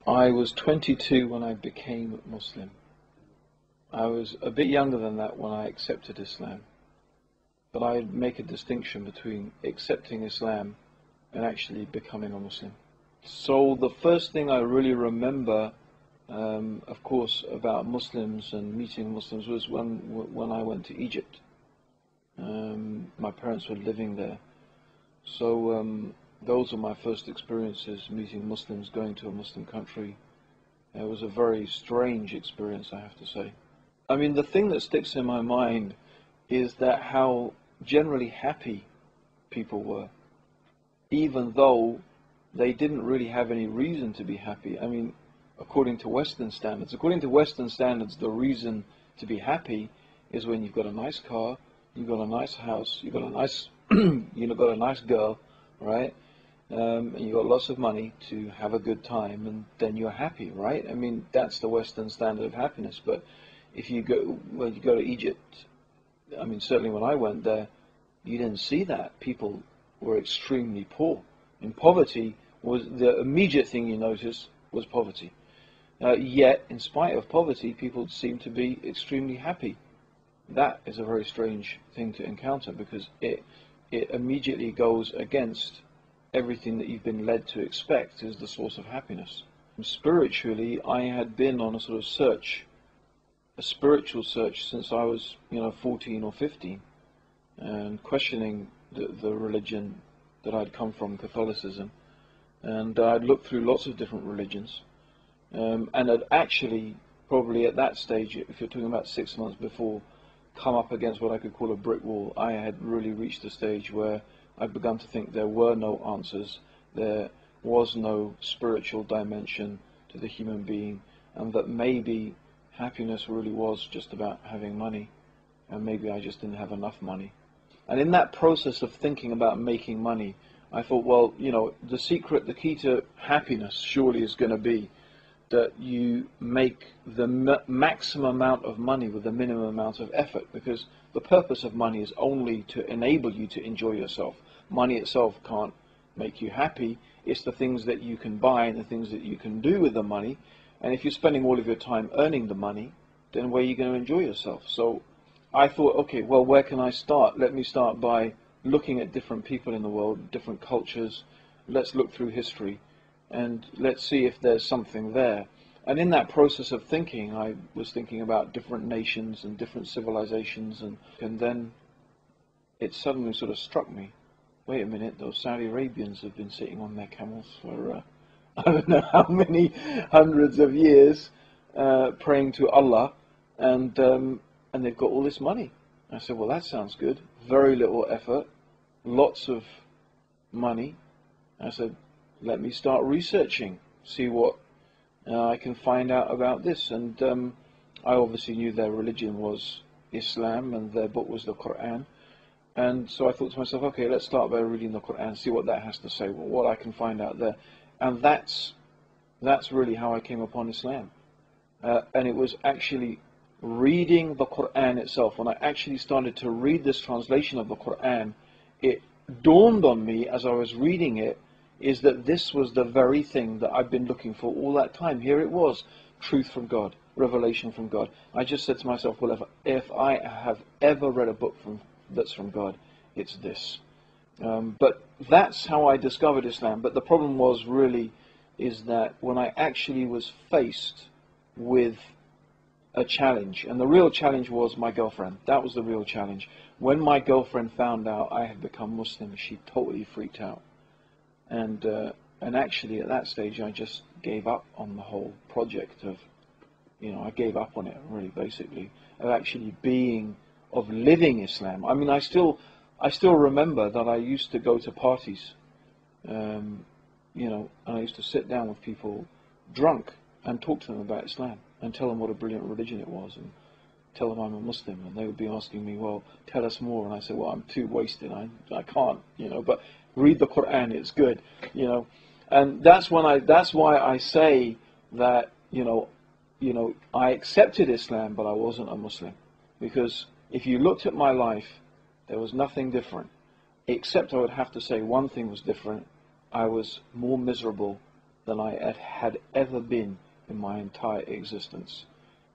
I was 22 when I became Muslim. I was a bit younger than that when I accepted Islam. But I make a distinction between accepting Islam and actually becoming a Muslim. So the first thing I really remember, of course, about Muslims and meeting Muslims was when I went to Egypt. My parents were living there. So those were my first experiences, meeting Muslims, going to a Muslim country. It was a very strange experience, I have to say. I mean, the thing that sticks in my mind is that how generally happy people were, even though they didn't really have any reason to be happy. I mean, according to Western standards. According to Western standards, the reason to be happy is when you've got a nice car, you've got a nice house, you've got a nice, got a nice girl, right? And you've got lots of money to have a good time, and then you're happy, right? I mean, that's the Western standard of happiness. But if you go, when you go to Egypt, I mean, certainly when I went there, you didn't see that. People were extremely poor. And poverty was the immediate thing you noticed was poverty. Yet, in spite of poverty, people seem to be extremely happy. That is a very strange thing to encounter, because it immediately goes against everything that you've been led to expect is the source of happiness. Spiritually, I had been on a sort of search, a spiritual search, since I was, 14 or 15, and questioning the religion that I'd come from, Catholicism. And I'd looked through lots of different religions, and had actually, probably at that stage, if you're talking about 6 months before, come up against what I could call a brick wall. I had really reached a stage where I'd begun to think there were no answers, there was no spiritual dimension to the human being, and that maybe happiness really was just about having money, and maybe I just didn't have enough money. And in that process of thinking about making money, I thought, well, the secret, the key to happiness surely is going to be that you make the maximum amount of money with the minimum amount of effort, because the purpose of money is only to enable you to enjoy yourself. Money itself can't make you happy. It's the things that you can buy and the things that you can do with the money. And if you're spending all of your time earning the money, then where are you going to enjoy yourself? So I thought, okay, well, where can I start? Let me start by looking at different people in the world, different cultures. Let's look through history, and let's see if there's something there. And in that process of thinking, I was thinking about different nations and different civilizations, and then it suddenly sort of struck me, wait a minute, those Saudi Arabians have been sitting on their camels for I don't know how many hundreds of years, praying to Allah, and they've got all this money. I said, well, that sounds good. Very little effort, lots of money. I said, let me start researching, see what I can find out about this. And I obviously knew their religion was Islam and their book was the Quran. And so I thought to myself, okay, let's start by reading the Quran, see what that has to say, what I can find out there. And that's really how I came upon Islam. And it was actually reading the Quran itself. When I actually started to read this translation of the Quran, it dawned on me as I was reading it, is that this was the very thing that I've been looking for all that time. Here it was, truth from God, revelation from God. I just said to myself, well, if I have ever read a book that's from God, it's this. But that's how I discovered Islam. But the problem is that when I actually was faced with a challenge, and the real challenge was my girlfriend. That was the real challenge. When my girlfriend found out I had become Muslim, she totally freaked out. And actually at that stage I just gave up on the whole project of, I gave up on it really, basically, of actually of living Islam. I mean, I still remember that I used to go to parties, and I used to sit down with people drunk and talk to them about Islam and tell them what a brilliant religion it was and tell them I'm a Muslim, and they would be asking me, well, tell us more, and I said, well, I'm too wasted, I can't, but read the Quran, it's good, and that's why I say that, I accepted Islam, but I wasn't a Muslim, because if you looked at my life, there was nothing different, except I would have to say one thing was different. I was more miserable than I had ever been in my entire existence,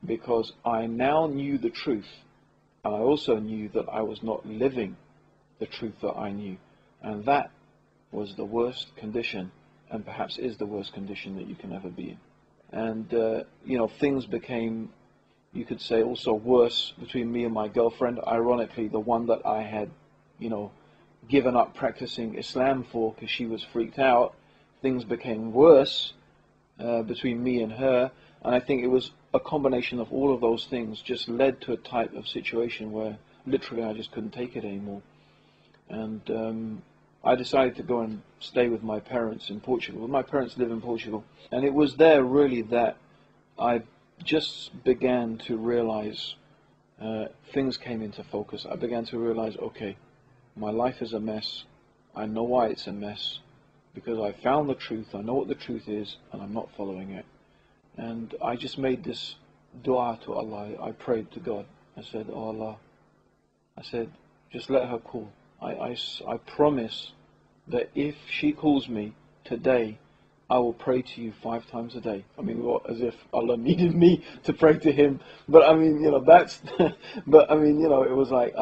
because I now knew the truth, and I also knew that I was not living the truth that I knew, and that was the worst condition, and perhaps is the worst condition that you can ever be in. And you know, things became, you could say, also worse between me and my girlfriend. Ironically, the one that I had, you know, given up practicing Islam for because she was freaked out. Things became worse between me and her, and I think it was a combination of all of those things just led to a type of situation where literally I just couldn't take it anymore. And I decided to go and stay with my parents in Portugal. My parents live in Portugal, and it was there really that I just began to realize things came into focus. I began to realize, okay, my life is a mess. I know why it's a mess, because I found the truth. I know what the truth is, and I'm not following it. And I just made this dua to Allah. I prayed to God. I said, oh Allah, I said, just let her call. I promise that if she calls me today, I will pray to you 5 times a day. I mean, what, as if Allah needed me to pray to Him. But I mean, you know, that's, but I mean, you know, it was like,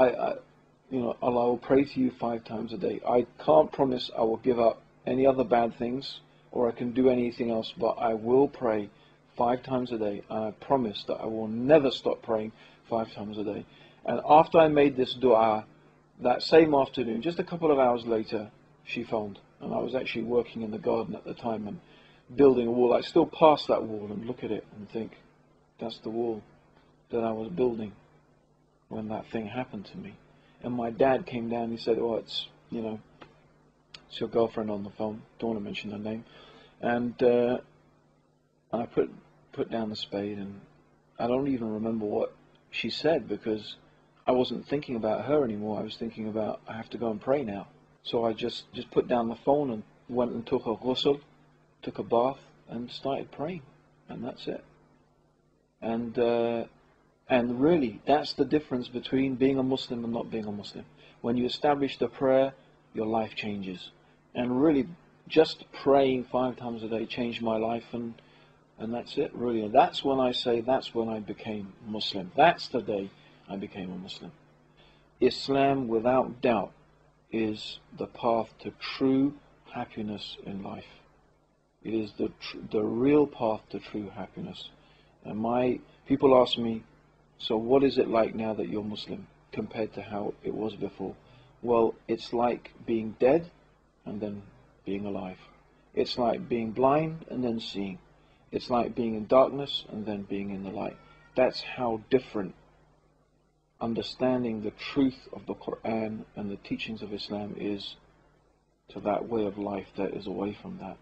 you know, Allah will pray to you 5 times a day. I can't promise I will give up any other bad things, or I can do anything else, but I will pray 5 times a day. And I promise that I will never stop praying 5 times a day. And after I made this dua, that same afternoon, just a couple of hours later, she phoned. And I was actually working in the garden at the time and building a wall. I still pass that wall and look at it and think, that's the wall that I was building when that thing happened to me. And my dad came down and he said, oh, it's, you know, it's your girlfriend on the phone. Don't want to mention her name. And I put down the spade, and I don't even remember what she said, because I wasn't thinking about her anymore. I was thinking about, I have to go and pray now. So I just put down the phone and went and took a ghusl, took a bath, and started praying. And that's it. And really, that's the difference between being a Muslim and not being a Muslim. When you establish the prayer, your life changes. And really, just praying 5 times a day changed my life, and that's it, really. And that's when I say, that's when I became Muslim. That's the day I became a Muslim. Islam, without doubt, is the path to true happiness in life. It is the real path to true happiness. And people ask me, so what is it like now that you're Muslim compared to how it was before? Well, it's like being dead and then being alive. It's like being blind and then seeing. It's like being in darkness and then being in the light. That's how different understanding the truth of the Quran and the teachings of Islam is to that way of life that is away from that.